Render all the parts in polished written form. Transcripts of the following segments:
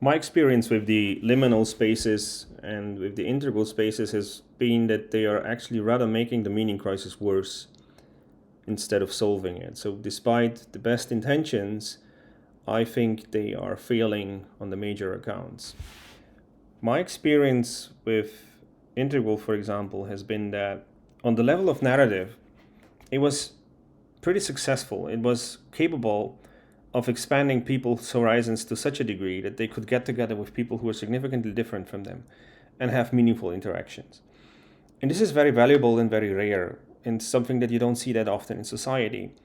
My experience with the liminal spaces and with the integral spaces has been that they are actually rather making the meaning crisis worse instead of solving it. So, despite the best intentions, I think they are failing on the major accounts. My experience with Integral, for example, has been that on the level of narrative, it was pretty successful. It was capable of expanding people's horizons to such a degree that they could get together with people who are significantly different from them and have meaningful interactions. And this is very valuable and very rare, and something that you don't see that often in society.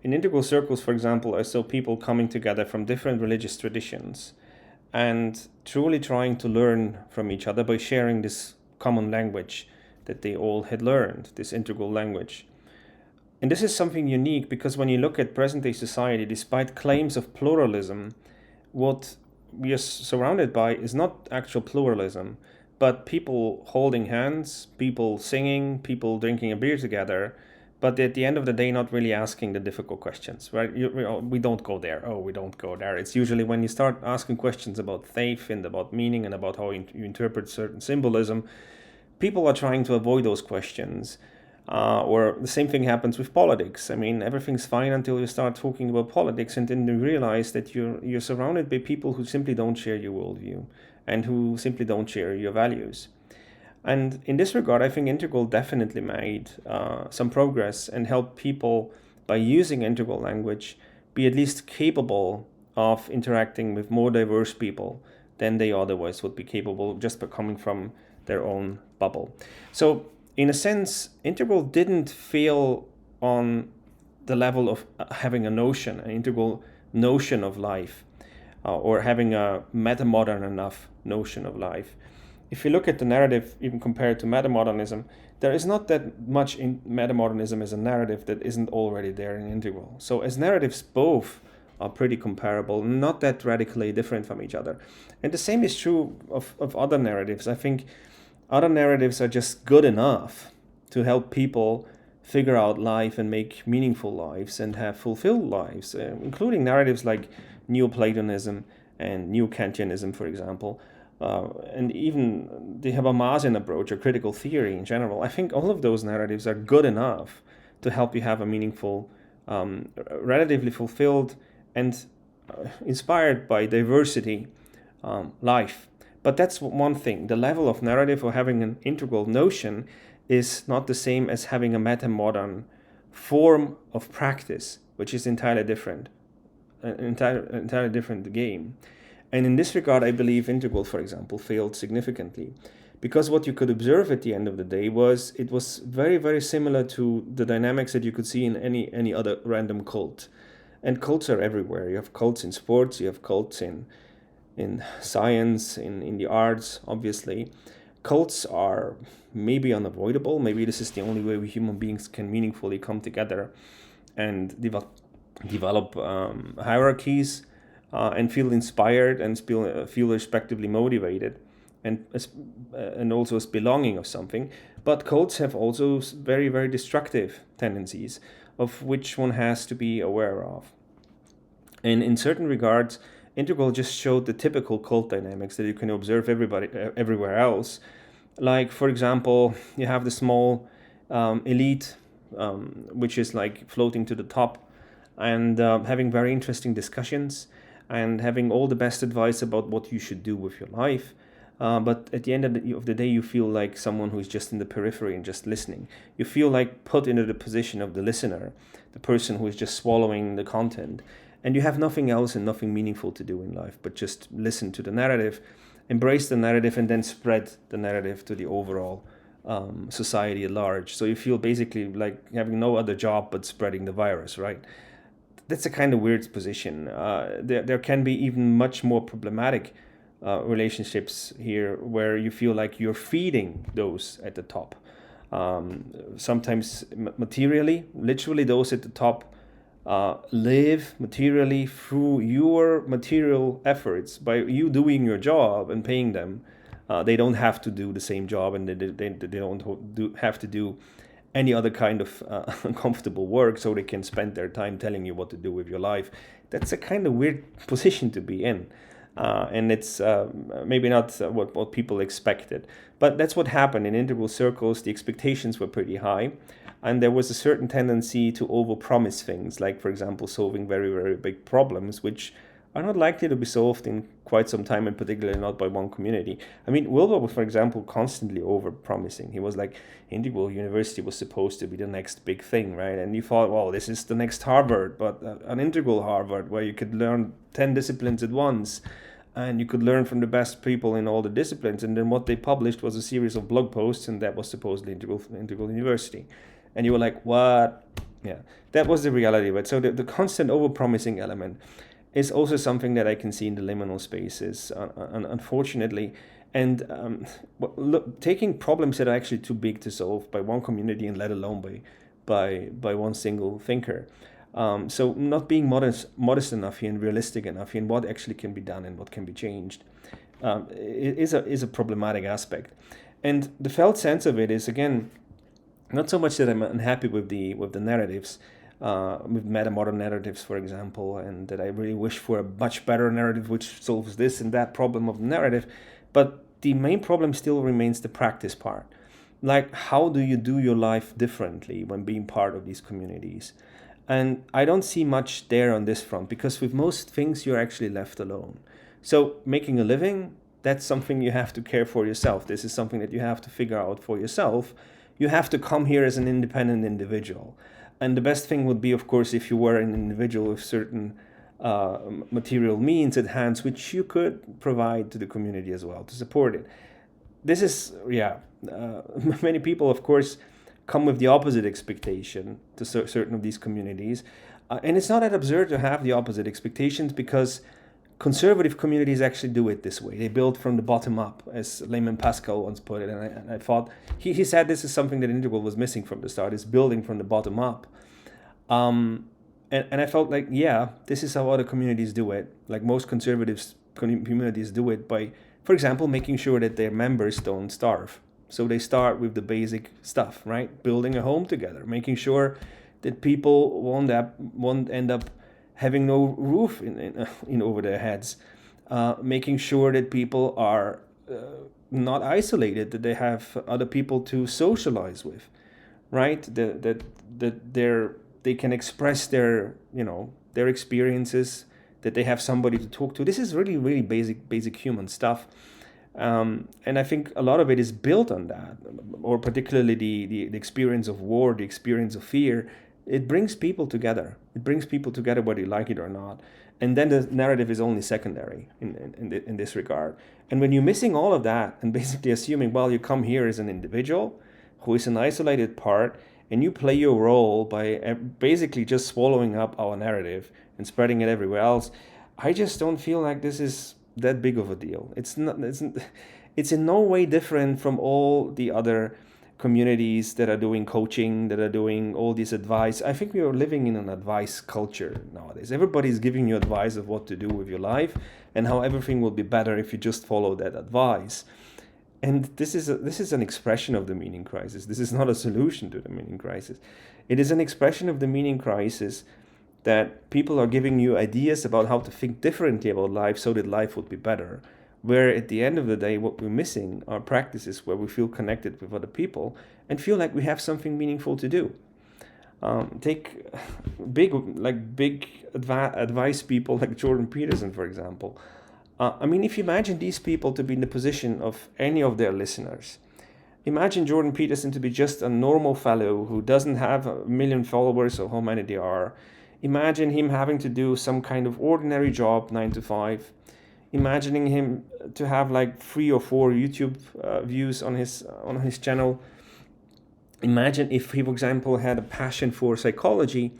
In integral circles, for example, I saw people coming together from different religious traditions and truly trying to learn from each other by sharing this common language that they all had learned, this integral language. And this is something unique because when you look at present day society, despite claims of pluralism, what we are surrounded by is not actual pluralism, but people holding hands, people singing, people drinking a beer together, but at the end of the day, not really asking the difficult questions, right? We don't go there. Oh, we don't go there. It's usually when you start asking questions about faith and about meaning and about how you interpret certain symbolism, people are trying to avoid those questions. Or the same thing happens with politics. I mean, everything's fine until you start talking about politics, and then you realize that you're surrounded by people who simply don't share your worldview and who simply don't share your values. And in this regard, I think Integral definitely made some progress and helped people by using Integral language be at least capable of interacting with more diverse people than they otherwise would be capable just by coming from their own bubble. So, in a sense, Integral didn't fail on the level of having a notion, an integral notion of life, or having a meta-modern enough notion of life. If you look at the narrative, even compared to metamodernism, there is not that much in metamodernism as a narrative that isn't already there in Integral. So as narratives, both are pretty comparable, not that radically different from each other. And the same is true of other narratives. I think other narratives are just good enough to help people figure out life and make meaningful lives and have fulfilled lives, including narratives like Neoplatonism and Neo-Kantianism, for example, and even the Habermasian approach or critical theory in general. I think all of those narratives are good enough to help you have a meaningful, relatively fulfilled, and inspired by diversity life. But that's one thing. The level of narrative or having an integral notion is not the same as having a meta-modern form of practice, which is entirely different, an entirely different game. And in this regard, I believe Integral, for example, failed significantly. Because what you could observe at the end of the day was it was very, very similar to the dynamics that you could see in any other random cult. And cults are everywhere. You have cults in sports, you have cults in science, in the arts, obviously. Cults are maybe unavoidable. Maybe this is the only way we human beings can meaningfully come together and develop hierarchies and feel inspired and feel respectively motivated and also as belonging of something. But cults have also very, very destructive tendencies of which one has to be aware of. And in certain regards, Integral just showed the typical cult dynamics that you can observe everywhere else. Like, for example, you have the small elite, which is like floating to the top and having very interesting discussions and having all the best advice about what you should do with your life. But at the end of the day, you feel like someone who's just in the periphery and just listening. You feel like put into the position of the listener, the person who is just swallowing the content. And you have nothing else and nothing meaningful to do in life but just listen to the narrative, embrace the narrative, and then spread the narrative to the overall society at large. So you feel basically like having no other job but spreading the virus, right? That's a kind of weird position. There can be even much more problematic relationships here where you feel like you're feeding those at the top. Sometimes materially, literally, those at the top live materially through your material efforts by you doing your job and paying them. They don't have to do the same job, and they don't have to do any other kind of uncomfortable work, so they can spend their time telling you what to do with your life. That's a kind of weird position to be in. And it's maybe not what people expected. But that's what happened in integral circles. The expectations were pretty high, and there was a certain tendency to overpromise things, like, for example, solving very, very big problems, which are not likely to be solved in quite some time, and particularly not by one community. I mean, Wilbur was, for example, constantly over-promising. He was like, Integral University was supposed to be the next big thing, right? And you thought, well, this is the next Harvard, but an integral Harvard where you could learn 10 disciplines at once, and you could learn from the best people in all the disciplines. And then what they published was a series of blog posts, and that was supposedly Integral University. And you were like, what? Yeah, that was the reality of it. So the constant over-promising element is also something that I can see in the liminal spaces, unfortunately. And look, taking problems that are actually too big to solve by one community, and let alone by one single thinker. So not being modest enough here and realistic enough here in what actually can be done and what can be changed is a problematic aspect. And the felt sense of it is, again, not so much that I'm unhappy with the narratives, with meta-modern narratives, for example, and that I really wish for a much better narrative which solves this and that problem of the narrative, but the main problem still remains the practice part. Like, how do you do your life differently when being part of these communities? And I don't see much there on this front, because with most things you're actually left alone. So making a living, that's something you have to care for yourself. This is something that you have to figure out for yourself. You have to come here as an independent individual. And the best thing would be, of course, if you were an individual with certain material means at hand, which you could provide to the community as well to support it. This is, many people, of course, come with the opposite expectation to certain of these communities. And it's not that absurd to have the opposite expectations, because conservative communities actually do it this way. They build from the bottom up, as Layman Pascal once put it. And I thought, he said this is something that Integral was missing from the start, is building from the bottom up. And I felt like, yeah, this is how other communities do it. Like most conservative communities do it by, for example, making sure that their members don't starve. So they start with the basic stuff, right? Building a home together, making sure that people won't end up having no roof in over their heads, making sure that people are not isolated, that they have other people to socialize with, right? That they can express their experiences, that they have somebody to talk to. This is really, really basic human stuff. And I think a lot of it is built on that, or particularly the experience of war, the experience of fear. It brings people together. It brings people together whether you like it or not. And then the narrative is only secondary in this regard. And when you're missing all of that and basically assuming, well, you come here as an individual who is an isolated part, and you play your role by basically just swallowing up our narrative and spreading it everywhere else, I just don't feel like this is that big of a deal. It's in no way different from all the other communities that are doing coaching, that are doing all this advice. I think we are living in an advice culture nowadays. Everybody's giving you advice of what to do with your life and how everything will be better if you just follow that advice. And this is an expression of the meaning crisis. This is not a solution to the meaning crisis. It is an expression of the meaning crisis, that people are giving you ideas about how to think differently about life so that life would be better. Where at the end of the day, what we're missing are practices where we feel connected with other people and feel like we have something meaningful to do. Take big advice people like Jordan Peterson, for example. I mean, if you imagine these people to be in the position of any of their listeners, imagine Jordan Peterson to be just a normal fellow who doesn't have 1 million followers, or how many there are. Imagine him having to do some kind of ordinary job, 9 to 5. Imagining him to have like 3 or 4 YouTube views on his channel. Imagine if he, for example, had a passion for psychology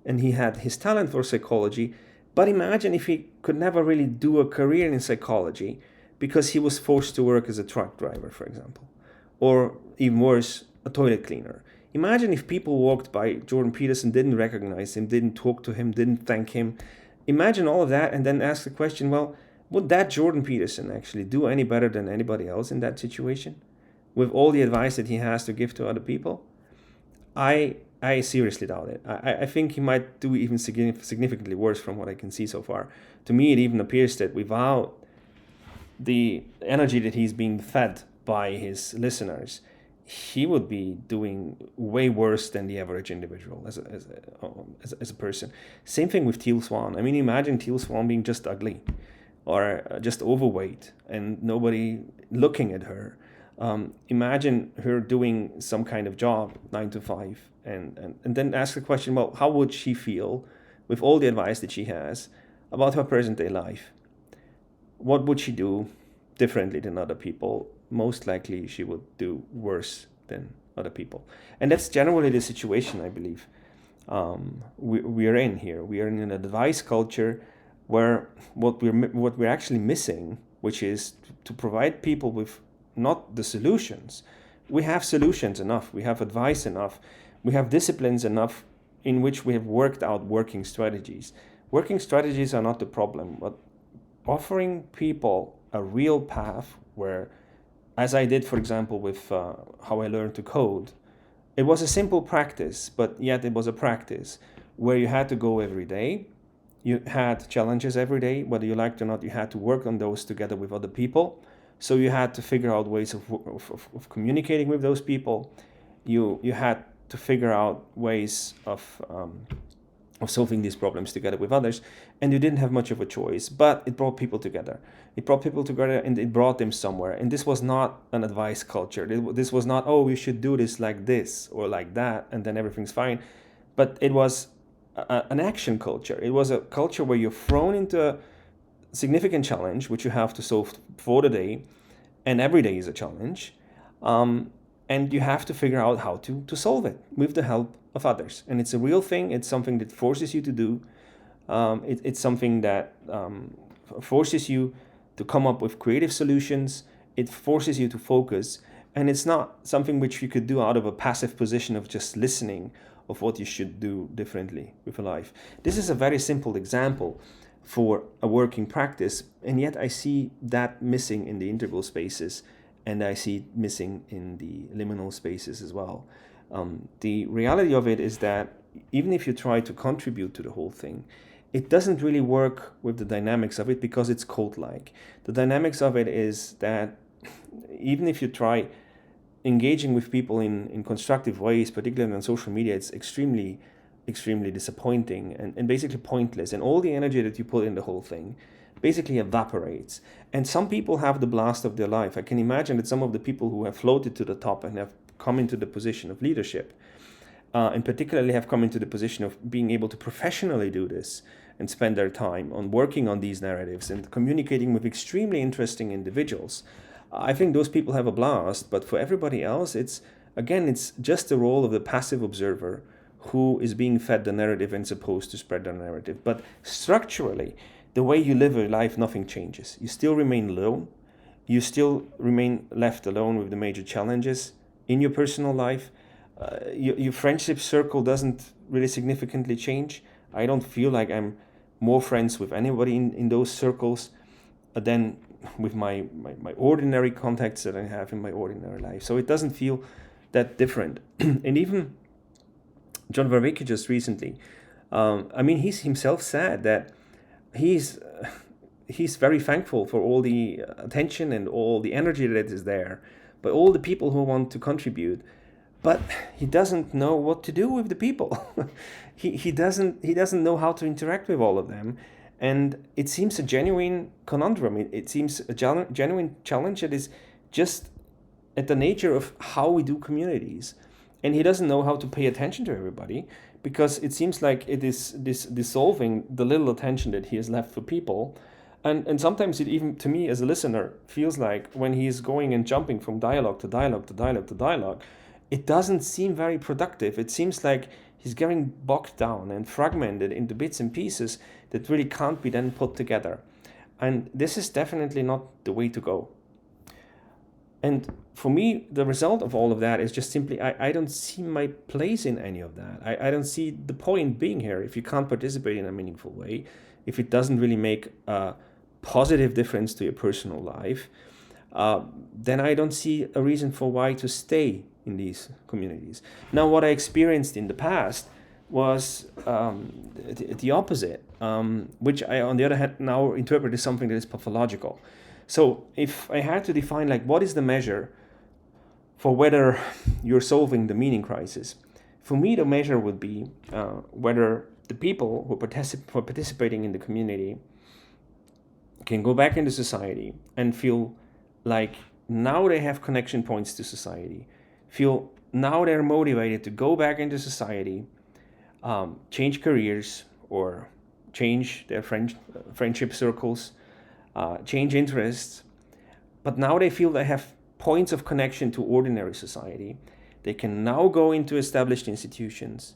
and he had his talent for psychology. But imagine if he could never really do a career in psychology because he was forced to work as a truck driver, for example. Or even worse, a toilet cleaner. Imagine if people walked by Jordan Peterson, didn't recognize him, didn't talk to him, didn't thank him. Imagine all of that and then ask the question, well, would that Jordan Peterson actually do any better than anybody else in that situation? With all the advice that he has to give to other people? I seriously doubt it. I think he might do even significantly worse from what I can see so far. To me, it even appears that without the energy that he's being fed by his listeners, he would be doing way worse than the average individual as a person. Same thing with Teal Swan. I mean, imagine Teal Swan being just ugly or just overweight and nobody looking at her. Imagine her doing some kind of job, 9 to 5, and then ask the question, well, how would she feel with all the advice that she has about her present day life? What would she do differently than other people? Most likely she would do worse than other people. And that's generally the situation, I believe, we are in here. We are in an advice culture where what we're actually missing, which is to provide people with not the solutions. We have solutions enough. We have advice enough. We have disciplines enough in which we have worked out working strategies. Working strategies are not the problem, but offering people a real path where, as I did, for example, with how I learned to code, it was a simple practice, but yet it was a practice where you had to go every day. You had challenges every day, whether you liked it or not. You had to work on those together with other people. So you had to figure out ways of communicating with those people. You had to figure out ways of solving these problems together with others, and you didn't have much of a choice, but it brought people together. It brought people together and it brought them somewhere. And this was not an advice culture. This was not, oh, we should do this like this or like that, and then everything's fine. But it was an action culture. It was a culture where you're thrown into a significant challenge, which you have to solve for the day, and every day is a challenge. And you have to figure out how to solve it with the help of others. And it's a real thing. It's something that forces you to do. It's something that forces you to come up with creative solutions. It forces you to focus. And it's not something which you could do out of a passive position of just listening of what you should do differently with your life. This is a very simple example for a working practice, and yet I see that missing in the integral spaces, and I see it missing in the liminal spaces as well. The reality of it is that even if you try to contribute to the whole thing, it doesn't really work with the dynamics of it because it's code-like. The dynamics of it is that even if you try engaging with people in constructive ways, particularly on social media, it's extremely disappointing and basically pointless. And all the energy that you put in the whole thing basically evaporates. And some people have the blast of their life. I can imagine that some of the people who have floated to the top and have come into the position of leadership, and particularly have come into the position of being able to professionally do this and spend their time on working on these narratives and communicating with extremely interesting individuals. I think those people have a blast, but for everybody else, it's just the role of the passive observer who is being fed the narrative and supposed to spread the narrative. But structurally, the way you live your life, nothing changes. You still remain alone. You still remain left alone with the major challenges in your personal life. Your friendship circle doesn't really significantly change. I don't feel like I'm more friends with anybody in those circles than with my ordinary contacts that I have in my ordinary life. So it doesn't feel that different. And even John Vervaeke just recently, he's himself said that he's very thankful for all the attention and all the energy that is there, by all the people who want to contribute, but he doesn't know what to do with the people. he doesn't know how to interact with all of them. And it seems a genuine conundrum. It seems a genuine challenge that is just at the nature of how we do communities. And he doesn't know how to pay attention to everybody, because it seems like it is dissolving the little attention that he has left for people. And sometimes it even, to me as a listener, feels like when he is going and jumping from dialogue to dialogue to dialogue to dialogue, it doesn't seem very productive. It seems like he's getting bogged down and fragmented into bits and pieces that really can't be then put together. And this is definitely not the way to go. And for me, the result of all of that is just simply, I don't see my place in any of that. I don't see the point being here if you can't participate in a meaningful way, if it doesn't really make a positive difference to your personal life, then I don't see a reason for why to stay in these communities. Now, what I experienced in the past was the opposite, which I, on the other hand, now interpret as something that is pathological. So if I had to define like what is the measure for whether you're solving the meaning crisis, for me the measure would be whether the people who are participating in the community can go back into society and feel like now they have connection points to society, feel now they're motivated to go back into society, change careers or change their friendship circles, change interests, but now they feel they have points of connection to ordinary society. They can now go into established institutions,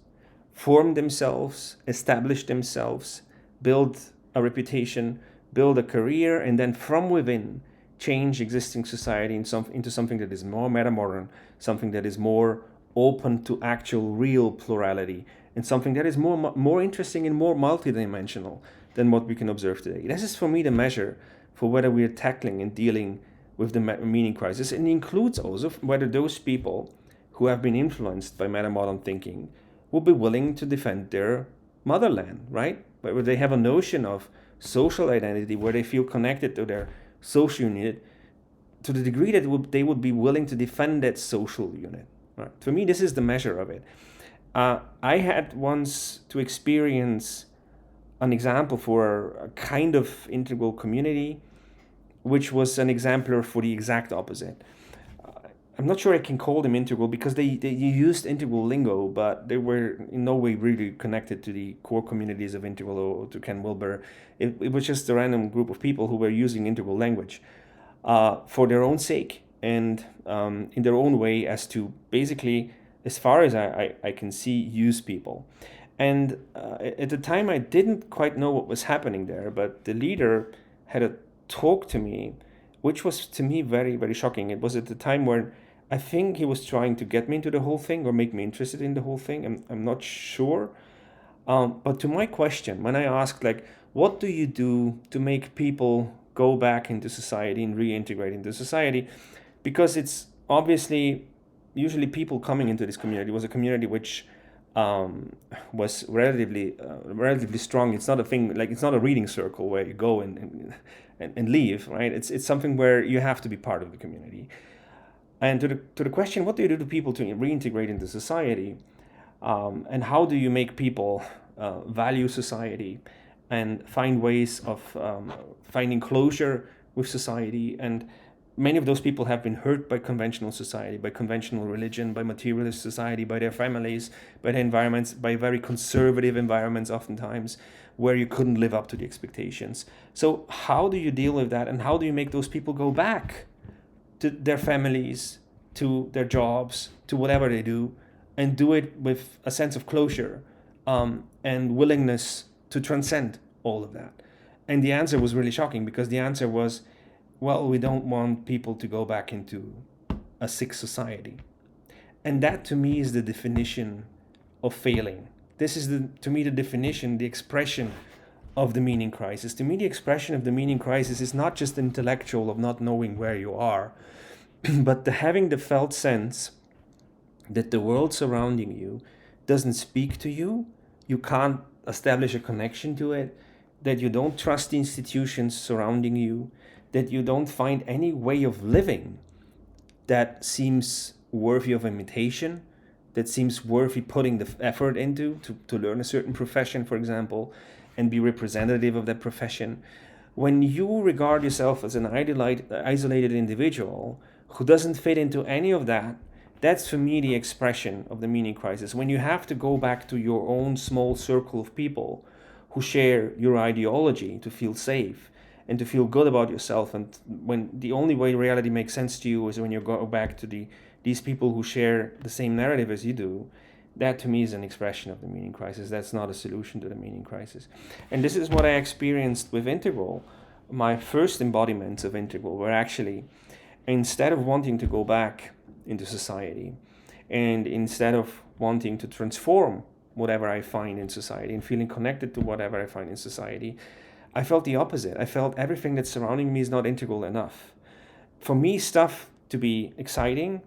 form themselves, establish themselves, build a reputation, build a career, and then from within change existing society into something that is more meta-modern, something that is more open to actual real plurality, and something that is more interesting and more multidimensional than what we can observe today. This is for me the measure for whether we are tackling and dealing with the meaning crisis, and includes also whether those people who have been influenced by meta-modern thinking will be willing to defend their motherland, right? Where they have a notion of social identity, where they feel connected to their social unit to the degree that they would be willing to defend that social unit. Right? For me, this is the measure of it. I had once to experience an example for a kind of integral community, which was an exemplar for the exact opposite. I'm not sure I can call them integral because they used integral lingo, but they were in no way really connected to the core communities of integral or to Ken Wilber. It was just a random group of people who were using integral language for their own sake and in their own way as to basically, as far as I can see, use people. And at the time, I didn't quite know what was happening there, but the leader had a talk to me, which was to me very, very shocking. It was at the time where I think he was trying to get me into the whole thing or make me interested in the whole thing. I'm not sure. But to my question, when I asked, like, what do you do to make people go back into society and reintegrate into society? Because it's obviously usually people coming into this community was a community which was relatively strong. It's not a thing like it's not a reading circle where you go and leave, right? It's something where you have to be part of the community. And to the question, what do you do to people to reintegrate into society, and how do you make people value society and find ways of finding closure with society? And many of those people have been hurt by conventional society, by conventional religion, by materialist society, by their families, by their environments, by very conservative environments oftentimes, where you couldn't live up to the expectations. So how do you deal with that, and how do you make those people go back to their families, to their jobs, to whatever they do, and do it with a sense of closure and willingness to transcend all of that? And the answer was really shocking, because the answer was, well, we don't want people to go back into a sick society. And that to me is the definition of failing. This is to me the definition, the expression of the meaning crisis. To me, the expression of the meaning crisis is not just intellectual of not knowing where you are, but having the felt sense that the world surrounding you doesn't speak to you, you can't establish a connection to it, that you don't trust the institutions surrounding you, that you don't find any way of living that seems worthy of imitation, that seems worthy putting the effort into to learn a certain profession, for example, and be representative of that profession. When you regard yourself as an isolated individual who doesn't fit into any of that, that's for me the expression of the meaning crisis. When you have to go back to your own small circle of people who share your ideology to feel safe and to feel good about yourself, and when the only way reality makes sense to you is when you go back to these people who share the same narrative as you do, that to me is an expression of the meaning crisis. That's not a solution to the meaning crisis. And this is what I experienced with Integral. My first embodiments of Integral were actually, instead of wanting to go back into society, and instead of wanting to transform whatever I find in society and feeling connected to whatever I find in society, I felt the opposite. I felt everything that's surrounding me is not integral enough. For me, stuff to be exciting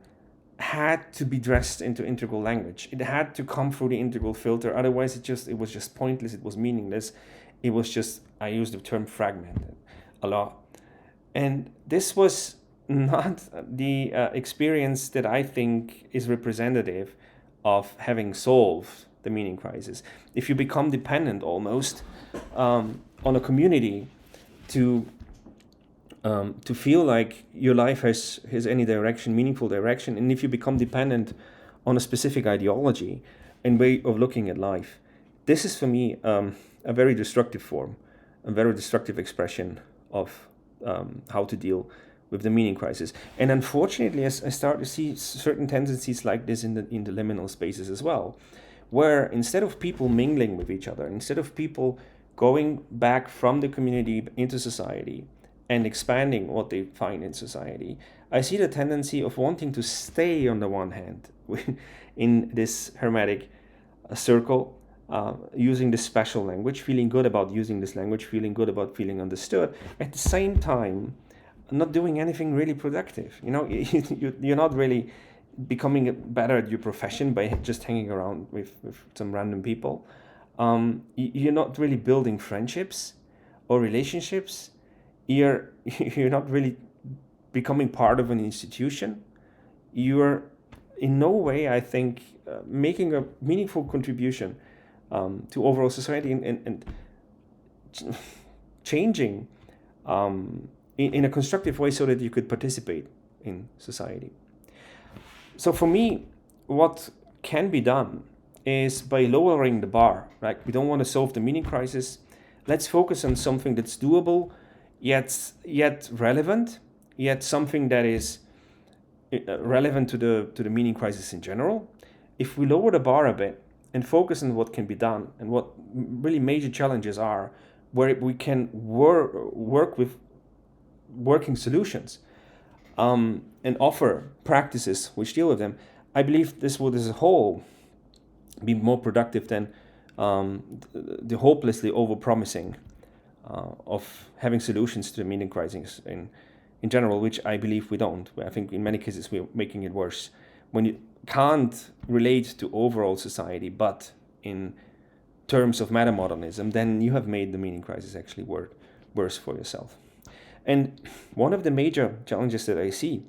had to be dressed into integral language. It had to come through the integral filter. Otherwise, it was just pointless. It was meaningless. It was just, I use the term fragmented a lot. And this was not the experience that I think is representative of having solved the meaning crisis. If you become dependent almost on a community to feel like your life has any direction, meaningful direction, and if you become dependent on a specific ideology and way of looking at life, this is for me a very destructive form, a very destructive expression of how to deal with the meaning crisis. And unfortunately, I start to see certain tendencies like this in the liminal spaces as well, where instead of people mingling with each other, instead of people going back from the community into society and expanding what they find in society, I see the tendency of wanting to stay on the one hand in this hermetic circle, using this special language, feeling good about using this language, feeling good about feeling understood, at the same time not doing anything really productive. You're not really becoming better at your profession by just hanging around with some random people. You're not really building friendships or relationships. You're not really becoming part of an institution. You're in no way, I think, making a meaningful contribution to overall society and changing in a constructive way so that you could participate in society. So for me, what can be done is by lowering the bar, right? We don't want to solve the meaning crisis. Let's focus on something that's doable, yet relevant, yet something that is relevant to the meaning crisis in general. If we lower the bar a bit and focus on what can be done and what really major challenges are, where we can work with working solutions and offer practices which deal with them, I believe this would as a whole be more productive than the hopelessly over-promising of having solutions to the meaning crisis in general, which I believe we don't. I think in many cases we're making it worse. When you can't relate to overall society, but in terms of metamodernism, then you have made the meaning crisis actually worse for yourself. And one of the major challenges that I see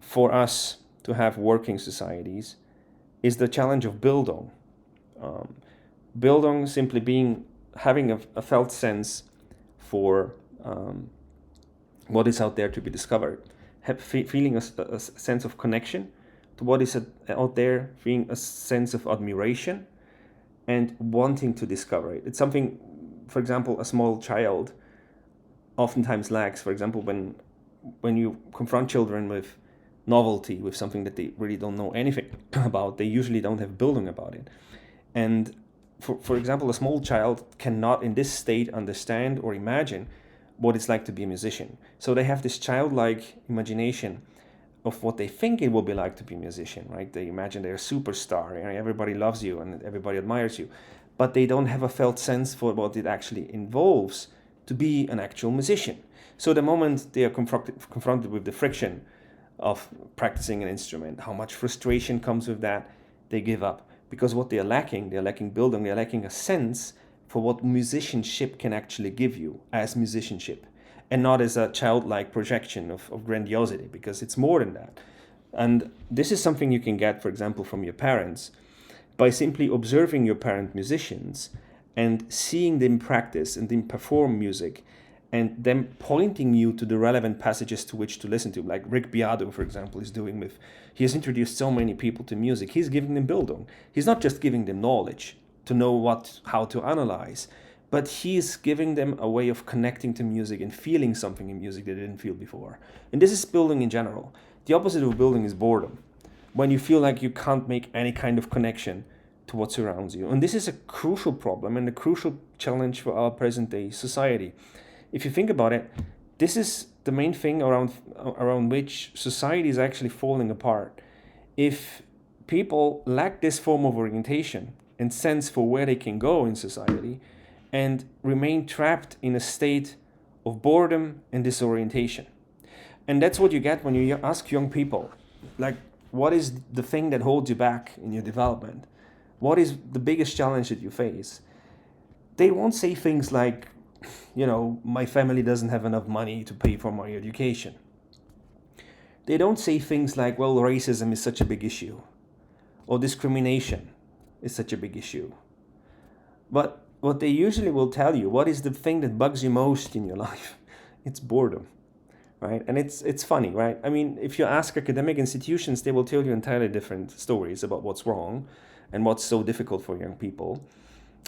for us to have working societies is the challenge of Bildung. Bildung simply having a felt sense for what is out there to be discovered, feeling a sense of connection to what is out there, feeling a sense of admiration and wanting to discover it. It's something, for example, a small child oftentimes lacks. For example, when you confront children with novelty, with something that they really don't know anything about, they usually don't have Bildung about it. And for example, a small child cannot in this state understand or imagine what it's like to be a musician. So they have this childlike imagination of what they think it will be like to be a musician, right? They imagine they're a superstar, everybody loves you and everybody admires you, but they don't have a felt sense for what it actually involves to be an actual musician. So the moment they are confronted with the friction of practicing an instrument, how much frustration comes with that, they give up. Because what they're lacking Bildung, they're lacking a sense for what musicianship can actually give you as musicianship, and not as a childlike projection of grandiosity, because it's more than that. And this is something you can get, for example, from your parents, by simply observing your parent musicians and seeing them practice and them perform music, and them pointing you to the relevant passages to which to listen to, like Rick Beato, for example, is doing with. He has introduced so many people to music. He's giving them Bildung. He's not just giving them knowledge to know how to analyze, but he's giving them a way of connecting to music and feeling something in music they didn't feel before. And this is Bildung in general. The opposite of Bildung is boredom, when you feel like you can't make any kind of connection to what surrounds you. And this is a crucial problem and a crucial challenge for our present day society. If you think about it, this is the main thing around which society is actually falling apart. If people lack this form of orientation and sense for where they can go in society, and remain trapped in a state of boredom and disorientation. And that's what you get when you ask young people, like, what is the thing that holds you back in your development? What is the biggest challenge that you face? They won't say things like my family doesn't have enough money to pay for my education. They don't say things like, well, racism is such a big issue, or discrimination is such a big issue. But what they usually will tell you, what is the thing that bugs you most in your life? It's boredom, right? And it's funny, right? I mean, if you ask academic institutions, they will tell you entirely different stories about what's wrong and what's so difficult for young people.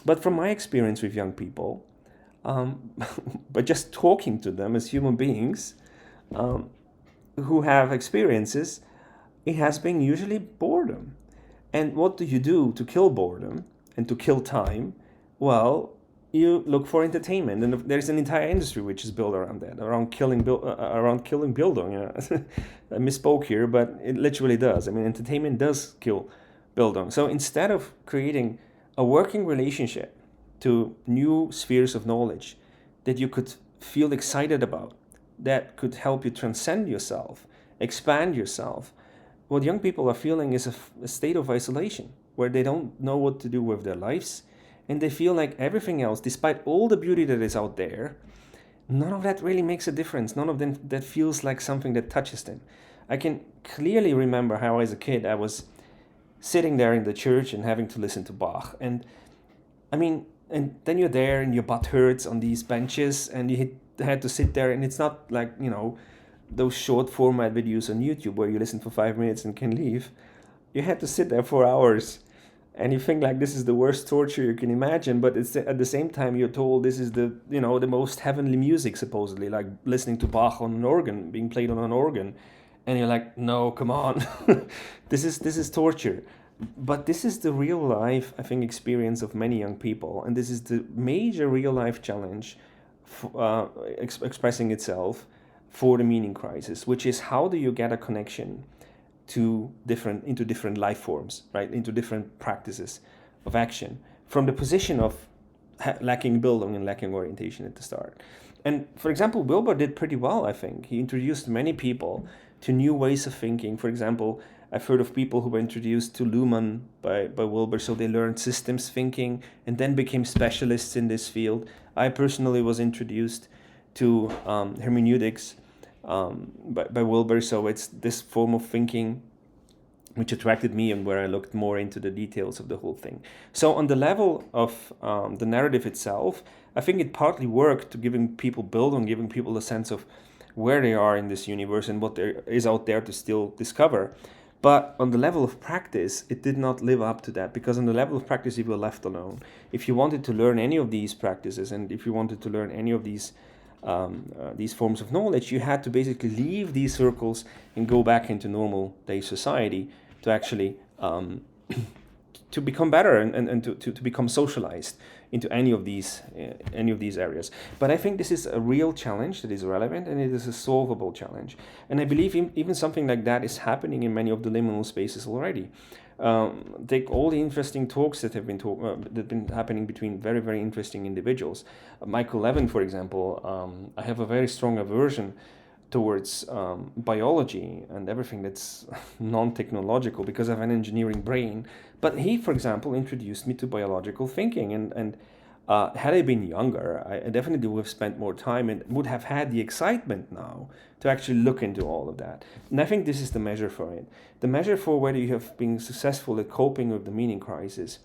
But from my experience with young people, but just talking to them as human beings who have experiences, it has been usually boredom. And what do you do to kill boredom and to kill time? Well, you look for entertainment, and there's an entire industry which is built around that, around killing Bildung. I misspoke here, but it literally does. I mean, entertainment does kill Bildung. So instead of creating a working relationship to new spheres of knowledge that you could feel excited about, that could help you transcend yourself, expand yourself, what young people are feeling is a state of isolation where they don't know what to do with their lives, and they feel like everything else, despite all the beauty that is out there, none of that really makes a difference. None of them that feels like something that touches them. I can clearly remember how as a kid I was sitting there in the church and having to listen to Bach. And I mean, and then you're there and your butt hurts on these benches and you had to sit there, and it's not like, those short format videos on YouTube where you listen for 5 minutes and can leave. You had to sit there for hours, and you think like this is the worst torture you can imagine, but it's at the same time you're told this is the the most heavenly music, supposedly, like listening to Bach on an organ, being played on an organ, and you're like, no, come on. this is torture. But this is the real life, I think, experience of many young people, and this is the major real life challenge expressing itself for the meaning crisis, which is how do you get a connection into different life forms, right? Into different practices of action from the position of lacking Bildung and lacking orientation at the start. And for example, Wilber did pretty well, I think. He introduced many people to new ways of thinking. For example, I've heard of people who were introduced to Luhmann by Wilber, so they learned systems thinking and then became specialists in this field. I personally was introduced to hermeneutics by Wilber, so it's this form of thinking which attracted me and where I looked more into the details of the whole thing. So on the level of the narrative itself, I think it partly worked to giving people Bildung, giving people a sense of where they are in this universe and what there is out there to still discover. But on the level of practice, it did not live up to that, because on the level of practice, you were left alone. If you wanted to learn any of these practices, and if you wanted to learn any of these forms of knowledge, you had to basically leave these circles and go back into normal day society to actually to become better and to become socialized into any of these areas. But I think this is a real challenge that is relevant, and it is a solvable challenge. And I believe even something like that is happening in many of the liminal spaces already. Take all the interesting talks that have been happening between very, very interesting individuals. Michael Levin, for example, I have a very strong aversion towards biology and everything that's non-technological because I have an engineering brain. But he, for example, introduced me to biological thinking, and had I been younger, I definitely would have spent more time and would have had the excitement now to actually look into all of that. And I think this is the measure for it. The measure for whether you have been successful at coping with the meaning crisis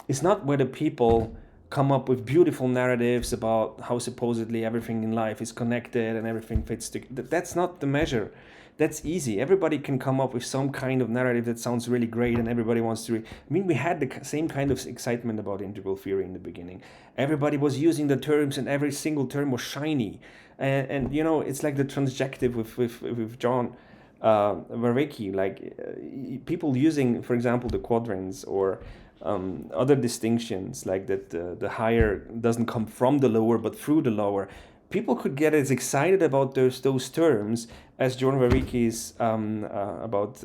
is not whether people come up with beautiful narratives about how supposedly everything in life is connected and everything fits together. That's not the measure. That's easy. Everybody can come up with some kind of narrative that sounds really great and everybody wants to we had the same kind of excitement about integral theory in the beginning. Everybody was using the terms and every single term was shiny. And it's like the transjective with John Vervaeke, like people using, for example, the quadrants or other distinctions, like that the higher doesn't come from the lower but through the lower. People could get as excited about those terms as John Vervaeke's about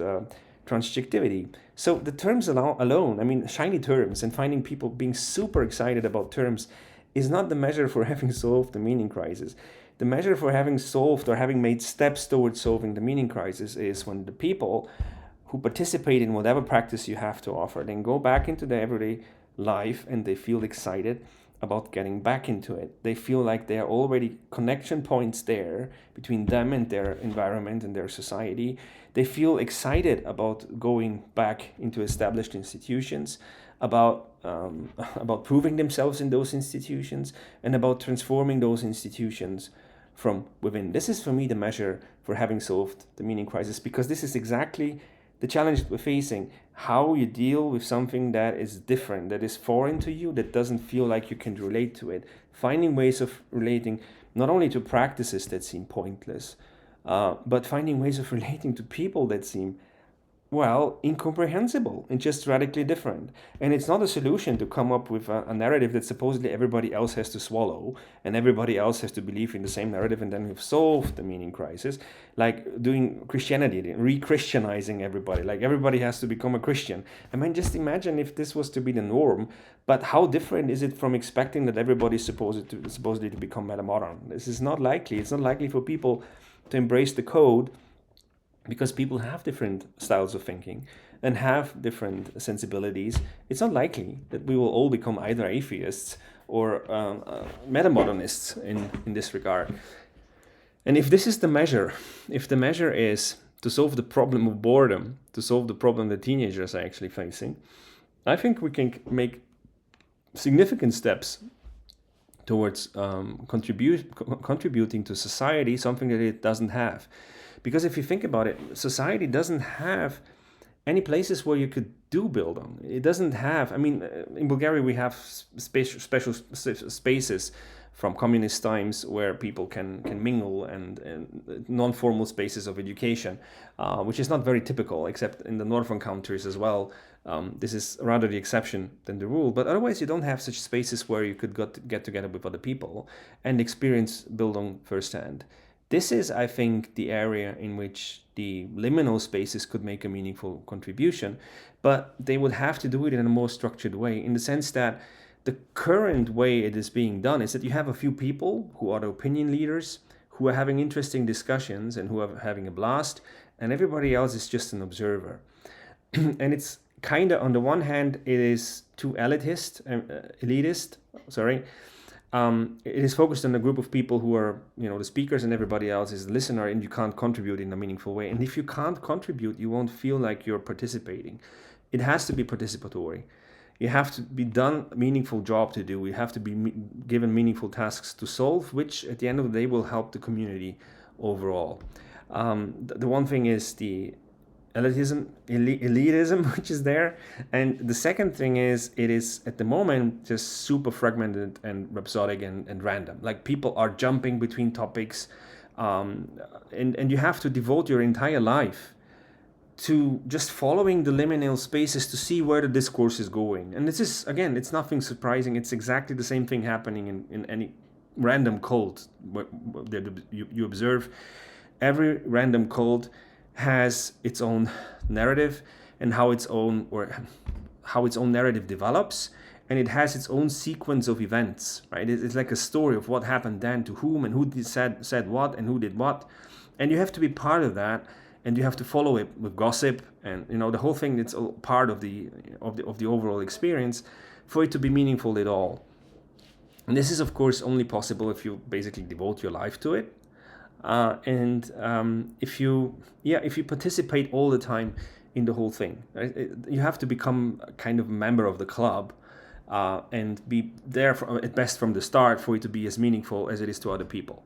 transjectivity. So the terms alone, I mean, shiny terms, and finding people being super excited about terms is not the measure for having solved the meaning crisis. The measure for having solved or having made steps towards solving the meaning crisis is when the people who participate in whatever practice you have to offer then go back into their everyday life and they feel excited about getting back into it. They feel like there are already connection points there between them and their environment and their society. They feel excited about going back into established institutions, about about proving themselves in those institutions, and about transforming those institutions from within. This is for me the measure for having solved the meaning crisis, because this is exactly the challenge that we're facing. How you deal with something that is different, that is foreign to you, that doesn't feel like you can relate to it. Finding ways of relating not only to practices that seem pointless, but finding ways of relating to people that seem, well, incomprehensible and just radically different. And it's not a solution to come up with a narrative that supposedly everybody else has to swallow and everybody else has to believe in the same narrative, and then we've solved the meaning crisis. Like doing Christianity, re-Christianizing everybody, like everybody has to become a Christian. I mean, just imagine if this was to be the norm, but how different is it from expecting that everybody's supposedly to become meta-modern? This is not likely. It's not likely for people to embrace the code, because people have different styles of thinking and have different sensibilities. It's not likely that we will all become either atheists or metamodernists in this regard. And if this is the measure, if the measure is to solve the problem of boredom, to solve the problem that teenagers are actually facing, I think we can make significant steps towards contributing to society something that it doesn't have. Because if you think about it, society doesn't have any places where you could do Bildung. It doesn't have, I mean, in Bulgaria we have special spaces from communist times where people can mingle, and non-formal spaces of education, which is not very typical, except in the northern countries as well. This is rather the exception than the rule, but otherwise you don't have such spaces where you could get together with other people and experience Bildung firsthand. This is, I think, the area in which the liminal spaces could make a meaningful contribution, but they would have to do it in a more structured way, in the sense that the current way it is being done is that you have a few people who are the opinion leaders, who are having interesting discussions and who are having a blast, and everybody else is just an observer. And it's kind of, on the one hand, it is too elitist, it is focused on a group of people who are, the speakers, and everybody else is the listener, and you can't contribute in a meaningful way. And if you can't contribute, you won't feel like you're participating. It has to be participatory. You have to be done a meaningful job to do. You have to be given meaningful tasks to solve, which at the end of the day will help the community overall. The one thing is the elitism which is there, and the second thing is it is at the moment just super fragmented and rhapsodic and random. Like, people are jumping between topics, and you have to devote your entire life to just following the liminal spaces to see where the discourse is going. And this is, again, it's nothing surprising. It's exactly the same thing happening in any random cult that you observe. Every random cult has its own narrative, and how its own narrative develops, and it has its own sequence of events, right? It's like a story of what happened then to whom, and who said what, and who did what, and you have to be part of that, and you have to follow it with gossip, and the whole thing. It's all part of the overall experience for it to be meaningful at all. And this is, of course, only possible if you basically devote your life to it. If you participate all the time in the whole thing, right? You have to become a kind of member of the club, and be there at best from the start for it to be as meaningful as it is to other people.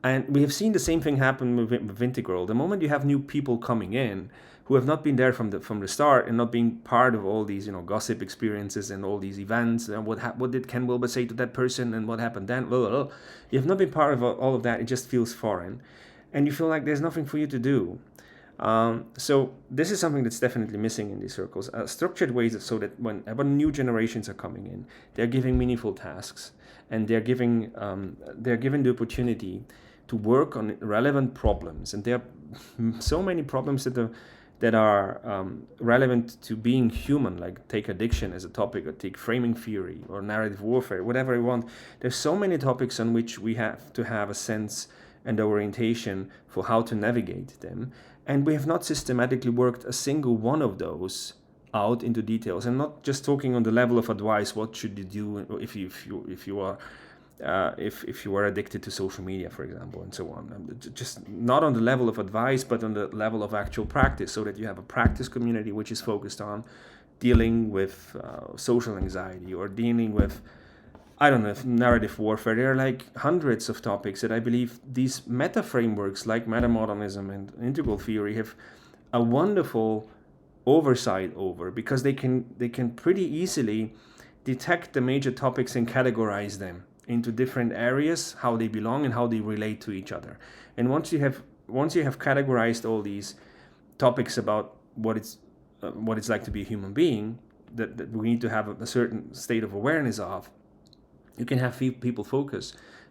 And we have seen the same thing happen with Integral. The moment you have new people coming in who have not been there from the start, and not being part of all these gossip experiences and all these events, and what did Ken Wilber say to that person, and what happened then, you have not been part of all of that. It just feels foreign, and you feel like there's nothing for you to do. So this is something that's definitely missing in these circles. Structured ways, so that whenever new generations are coming in, they're giving meaningful tasks, and they're given the opportunity to work on relevant problems. And there are so many problems that are relevant to being human, like take addiction as a topic, or take framing theory, or narrative warfare, whatever you want. There's so many topics on which we have to have a sense and orientation for how to navigate them. And we have not systematically worked a single one of those out into details, and not just talking on the level of advice. What should you do if you are addicted to social media, for example, and so on. Just not on the level of advice, but on the level of actual practice, so that you have a practice community which is focused on dealing with social anxiety, or dealing with, I don't know, narrative warfare. There are like hundreds of topics that I believe these meta frameworks like metamodernism and integral theory have a wonderful oversight over, because they can pretty easily detect the major topics and categorize them into different areas, how they belong and how they relate to each other. And once you have categorized all these topics about what it's like to be a human being, that we need to have a certain state of awareness of, you can have people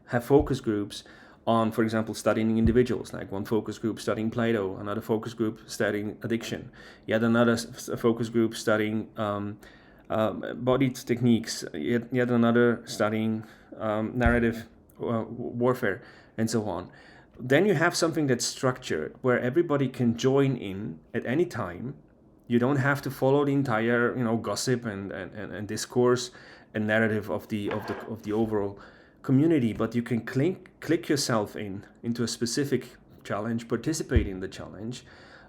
have focus groups on, for example, studying individuals, like one focus group studying Plato, another focus group studying addiction, yet another focus group studying body techniques, yet another studying narrative warfare, and so on. Then you have something that's structured, where everybody can join in at any time. You don't have to follow the entire, gossip and discourse and narrative of the overall community, but you can click yourself into a specific challenge, participate in the challenge,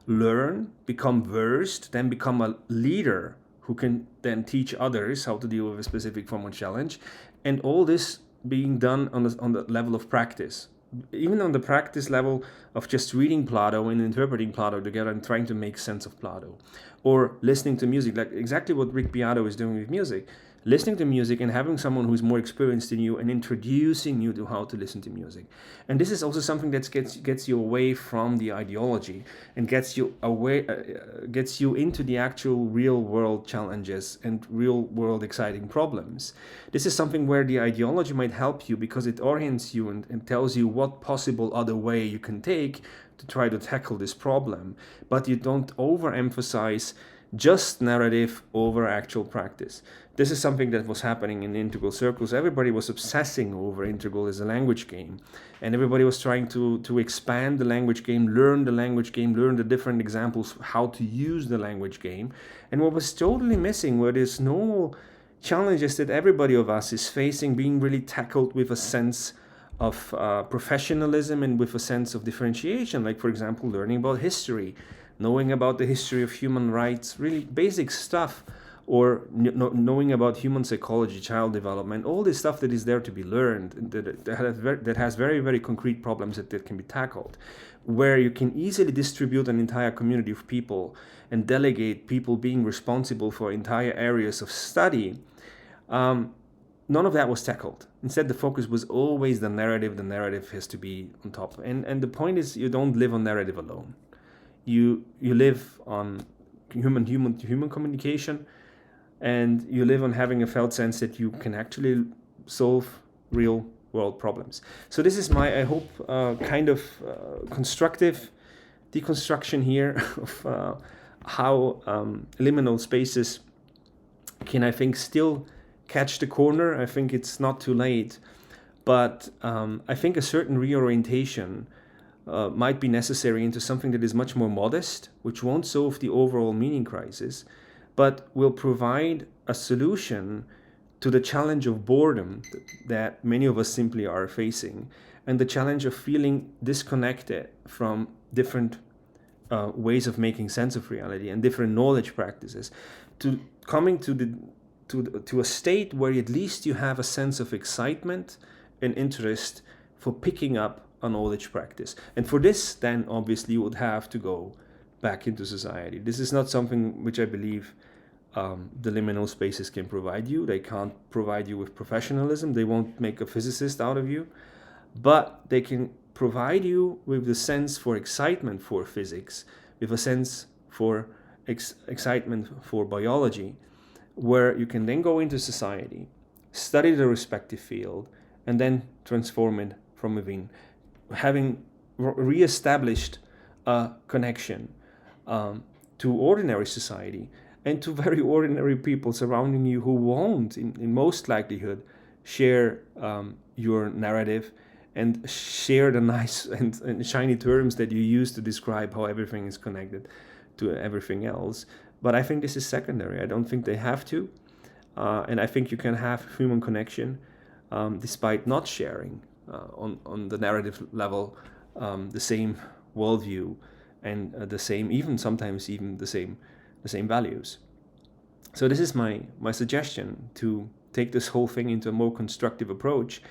learn, become versed, then become a leader who can then teach others how to deal with a specific form of challenge, and all this being done on the level of practice. Even on the practice level of just reading Plato and interpreting Plato together and trying to make sense of Plato, or listening to music, like exactly what Rick Beato is doing with music. Listening to music and having someone who's more experienced than you and introducing you to how to listen to music. And this is also something that gets you away from the ideology and gets you into the actual real world challenges and real world exciting problems. This is something where the ideology might help you, because it orients you and tells you what possible other way you can take to try to tackle this problem, but you don't overemphasize just narrative over actual practice. This is something that was happening in integral circles. Everybody was obsessing over integral as a language game, and everybody was trying to expand the language game, learn the different examples, how to use the language game. And what was totally missing were these normal challenges that everybody of us is facing, being really tackled with a sense of professionalism and with a sense of differentiation, like, for example, learning about history, knowing about the history of human rights, really basic stuff, or knowing about human psychology, child development, all this stuff that is there to be learned, that has very, very concrete problems that can be tackled, where you can easily distribute an entire community of people and delegate people being responsible for entire areas of study. None of that was tackled. Instead, the focus was always the narrative. The narrative has to be on top. And the point is, you don't live on narrative alone. You live on human communication, and you live on having a felt sense that you can actually solve real world problems. So this is my, I hope, kind of constructive deconstruction here of how liminal spaces can, I think, still catch the corner. I think it's not too late, but I think a certain reorientation might be necessary into something that is much more modest, which won't solve the overall meaning crisis, but will provide a solution to the challenge of boredom that many of us simply are facing, and the challenge of feeling disconnected from different ways of making sense of reality and different knowledge practices, to coming to a state where at least you have a sense of excitement and interest for picking up a knowledge practice. And for this, then obviously you would have to go back into society. This is not something which I believe the liminal spaces can provide you. They can't provide you with professionalism. They won't make a physicist out of you, but they can provide you with the sense for excitement for physics, with a sense for excitement for biology, where you can then go into society, study the respective field, and then transform it from within, having re-established a connection to ordinary society and to very ordinary people surrounding you who won't, in most likelihood, share your narrative and share the nice and shiny terms that you use to describe how everything is connected to everything else. But I think this is secondary. I don't think they have to. And I think you can have human connection despite not sharing on the narrative level the same worldview and the same, even sometimes even the same values. So this is my suggestion, to take this whole thing into a more constructive approach,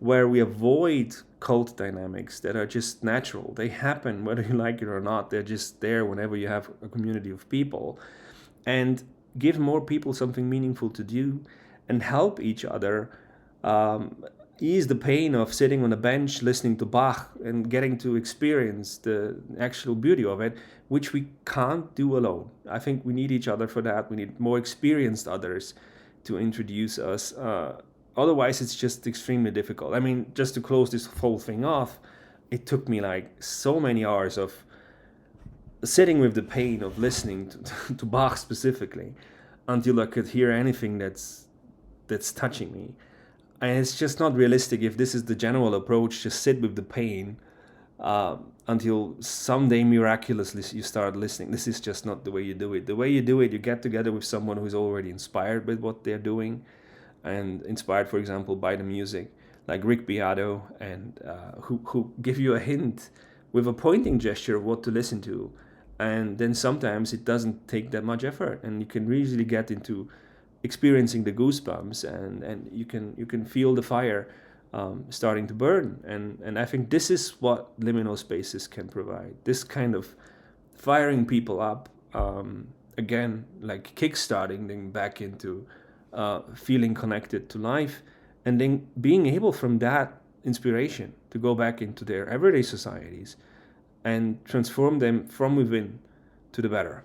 where we avoid cult dynamics that are just natural. They happen whether you like it or not. They're just there whenever you have a community of people, and give more people something meaningful to do, and help each other ease the pain of sitting on a bench listening to Bach and getting to experience the actual beauty of it, which we can't do alone. I think we need each other for that. We need more experienced others to introduce us. Otherwise, it's just extremely difficult. I mean, just to close this whole thing off, it took me like so many hours of sitting with the pain of listening to Bach specifically until I could hear anything that's touching me. And it's just not realistic if this is the general approach. Just sit with the pain until someday miraculously you start listening. This is just not the way you do it. The way you do it, you get together with someone who's already inspired with what they're doing, and inspired, for example, by the music, like Rick Beato, and who give you a hint with a pointing gesture of what to listen to. And then sometimes it doesn't take that much effort, and you can really get into experiencing the goosebumps, and you can feel the fire starting to burn. And I think this is what liminal spaces can provide. This kind of firing people up, again, like kickstarting them back into feeling connected to life, and then being able from that inspiration to go back into their everyday societies and transform them from within to the better.